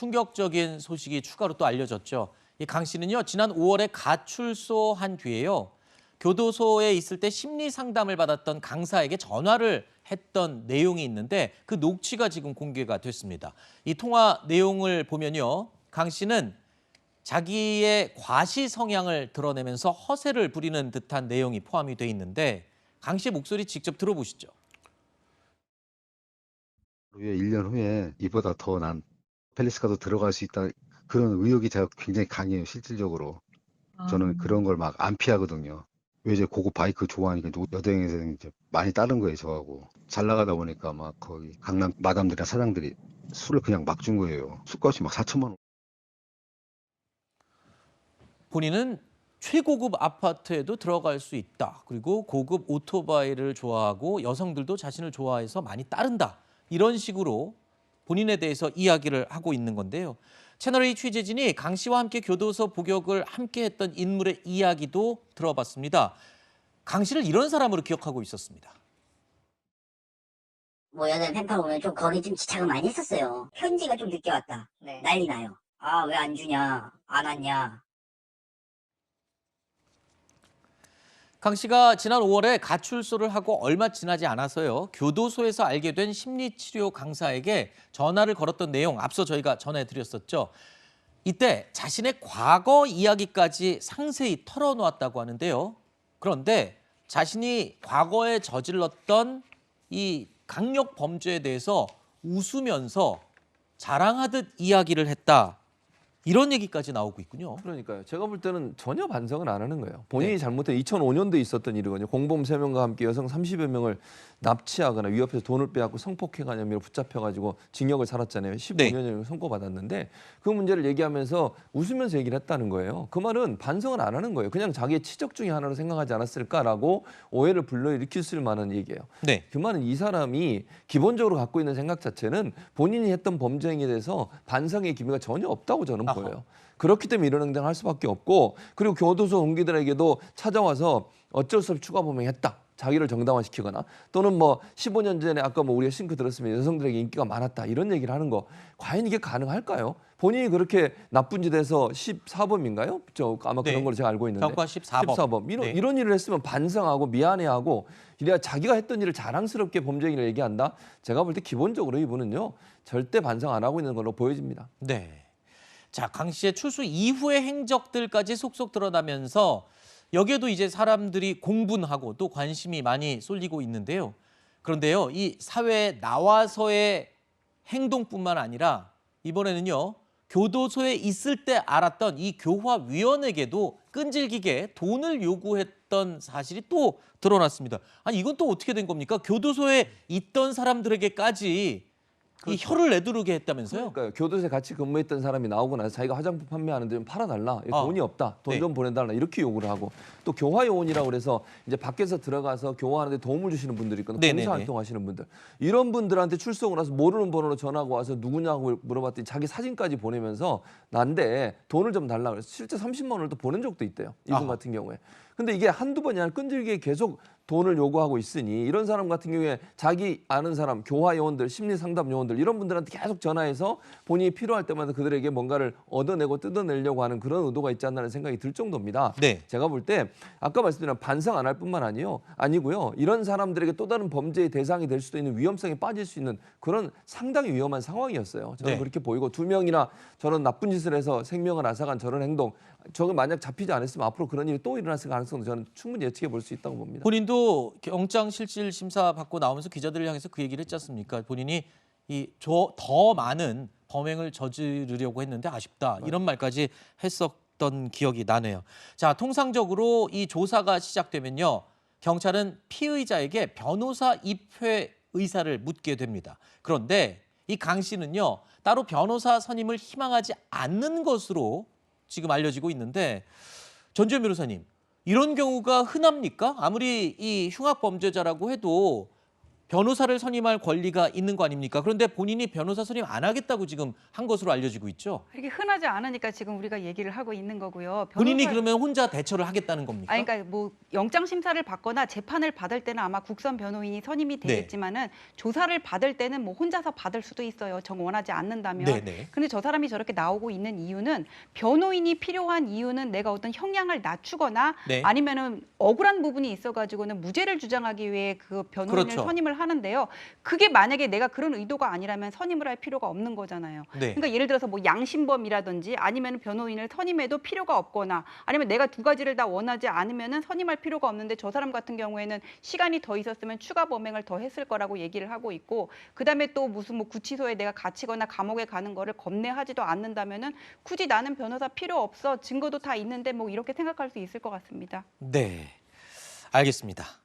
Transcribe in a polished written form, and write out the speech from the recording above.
충격적인 소식이 추가로 또 알려졌죠. 이 강 씨는요, 지난 5월에 가출소한 뒤에요. 교도소에 있을 때 심리 상담을 받았던 강사에게 전화를 했던 내용이 있는데 그 녹취가 지금 공개가 됐습니다. 이 통화 내용을 보면요. 강 씨는 자기의 과시 성향을 드러내면서 허세를 부리는 듯한 내용이 포함이 돼 있는데 강 씨의 목소리 직접 들어보시죠. 후에 1년 후에 이보다 더 난 펠리스카도 들어갈 수 있다. 그런 의욕이 제가 굉장히 강해요, 실질적으로. 저는 그런 걸 막 안 피하거든요. 왜 이제 고급 바이크 좋아하니까 여대행에서 이제 많이 따른 거예요, 저하고. 잘 나가다 보니까 막 거기 강남 마담들이나 사장들이 술을 그냥 막 준 거예요. 술값이 막 4천만 원. 본인은 최고급 아파트에도 들어갈 수 있다. 그리고 고급 오토바이를 좋아하고 여성들도 자신을 좋아해서 많이 따른다. 이런 식으로 본인에 대해서 이야기를 하고 있는 건데요. 채널A 취재진이 강 씨와 함께 교도소 복역을 함께 했던 인물의 이야기도 들어봤습니다. 강 씨를 이런 사람으로 기억하고 있었습니다. 뭐 여자 펜팔 오면 좀 거기 좀 지착을 많이 했었어요. 편지가 좀 늦게 왔다. 네. 난리 나요. 아, 왜 안 주냐? 안 왔냐? 강 씨가 지난 5월에 가출소를 하고 얼마 지나지 않아서요. 교도소에서 알게 된 심리치료 강사에게 전화를 걸었던 내용 앞서 저희가 전해드렸었죠. 이때 자신의 과거 이야기까지 상세히 털어놓았다고 하는데요. 그런데 자신이 과거에 저질렀던 이 강력 범죄에 대해서 웃으면서 자랑하듯 이야기를 했다. 이런 얘기까지 나오고 있군요. 그러니까요. 제가 볼 때는 전혀 반성을 안 하는 거예요. 본인이 네. 잘못해 2005년도에 있었던 일이거든요. 공범 3명과 함께 여성 30여 명을 납치하거나 위협해서 돈을 빼앗고 성폭행한 혐의로 붙잡혀가지고 징역을 살았잖아요. 15년을 선고받았는데 그 문제를 얘기하면서 웃으면서 얘기를 했다는 거예요. 그 말은 반성을 안 하는 거예요. 그냥 자기의 치적 중에 하나로 생각하지 않았을까라고 오해를 불러일으킬 만한 얘기예요. 네. 그 말은 이 사람이 기본적으로 갖고 있는 생각 자체는 본인이 했던 범죄 행위에 대해서 반성의 기미가 전혀 없다고 저는 보여요. 그렇기 때문에 이런 행동을 할 수밖에 없고 그리고 교도소 동기들에게도 찾아와서 어쩔 수 없이 추가 범행했다. 자기를 정당화시키거나 또는 뭐 15년 전에 아까 뭐 우리가 싱크 들었으면 여성들에게 인기가 많았다. 이런 얘기를 하는 거 과연 이게 가능할까요? 본인이 그렇게 나쁜 짓 해서 14범인가요? 저 아마 네. 그런 걸로 제가 알고 있는데. 경과 14범. 이런 일을 했으면 반성하고 미안해하고 이래야 자기가 했던 일을 자랑스럽게 범죄 행위를 얘기한다. 제가 볼 때 기본적으로 이분은요. 절대 반성 안 하고 있는 걸로 보여집니다. 네. 자, 강 씨의 출소 이후의 행적들까지 속속 드러나면서 여기에도 이제 사람들이 공분하고 또 관심이 많이 쏠리고 있는데요. 그런데요, 이 사회에 나와서의 행동뿐만 아니라 이번에는요, 교도소에 있을 때 알았던 이 교화위원에게도 끈질기게 돈을 요구했던 사실이 또 드러났습니다. 아니, 이건 또 어떻게 된 겁니까? 교도소에 있던 사람들에게까지 이 혀를 내두르게 했다면서요? 그러니까요. 교도소에 같이 근무했던 사람이 나오고 나서 자기가 화장품 판매하는데 좀 팔아달라. 돈이 없다. 돈 좀 보내달라. 이렇게 요구를 하고 또 교화요원이라고 그래서 이제 밖에서 들어가서 교화하는데 도움을 주시는 분들이 있거든요. 봉사활동하시는 분들. 이런 분들한테 출석을 해서 모르는 번호로 전화가 와서 누구냐고 물어봤더니 자기 사진까지 보내면서 난데 돈을 좀 달라 그래서 실제 30만 원을 또 보낸 적도 있대요. 이분 같은 경우에. 근데 이게 한두 번이 아니라 끈질기게 계속 돈을 요구하고 있으니 이런 사람 같은 경우에 자기 아는 사람, 교화 요원들, 심리 상담 요원들 이런 분들한테 계속 전화해서 본인이 필요할 때마다 그들에게 뭔가를 얻어내고 뜯어내려고 하는 그런 의도가 있지 않나는 생각이 들 정도입니다. 네. 제가 볼 때 아까 말씀드린 반성 안 할 뿐만 아니고요. 이런 사람들에게 또 다른 범죄의 대상이 될 수도 있는 위험성에 빠질 수 있는 그런 상당히 위험한 상황이었어요. 저는 네. 그렇게 보이고 2명이나 저런 나쁜 짓을 해서 생명을 앗아간 저런 행동 저거 만약 잡히지 않았으면 앞으로 그런 일이 또 일어났을 가능성도 저는 충분히 예측해 볼 수 있다고 봅니다. 본인도 영장실질 심사 받고 나오면서 기자들을 향해서 그 얘기를 했지 않습니까? 본인이 더 많은 범행을 저지르려고 했는데 아쉽다. 이런 말까지 했었던 기억이 나네요. 자, 통상적으로 이 조사가 시작되면요. 경찰은 피의자에게 변호사 입회 의사를 묻게 됩니다. 그런데 이 강 씨는요. 따로 변호사 선임을 희망하지 않는 것으로 지금 알려지고 있는데 전주현 변호사님. 이런 경우가 흔합니까? 아무리 이 흉악 범죄자라고 해도 변호사를 선임할 권리가 있는 거 아닙니까? 그런데 본인이 변호사 선임 안 하겠다고 지금 한 것으로 알려지고 있죠. 이게 흔하지 않으니까 지금 우리가 얘기를 하고 있는 거고요. 본인이 변호사- 그러면 혼자 대처를 하겠다는 겁니까? 아니, 그러니까 뭐 영장 심사를 받거나 재판을 받을 때는 아마 국선 변호인이 선임이 네. 되겠지만은 조사를 받을 때는 뭐 혼자서 받을 수도 있어요. 정 원하지 않는다면. 네네. 근데 저 사람이 저렇게 나오고 있는 이유는 변호인이 필요한 이유는 내가 어떤 형량을 낮추거나 네. 아니면은 억울한 부분이 있어가지고는 무죄를 주장하기 위해 그 변호인을 그렇죠. 선임을 하는데요. 그게 만약에 내가 그런 의도가 아니라면 선임을 할 필요가 없는 거잖아요. 네. 그러니까 예를 들어서 뭐 양심범이라든지 아니면 변호인을 선임해도 필요가 없거나 아니면 내가 두 가지를 다 원하지 않으면은 선임할 필요가 없는데 저 사람 같은 경우에는 시간이 더 있었으면 추가 범행을 더 했을 거라고 얘기를 하고 있고 그다음에 또 무슨 뭐 구치소에 내가 갇히거나 감옥에 가는 거를 겁내하지도 않는다면은 굳이 나는 변호사 필요 없어 증거도 다 있는데 뭐 이렇게 생각할 수 있을 것 같습니다. 네. 알겠습니다.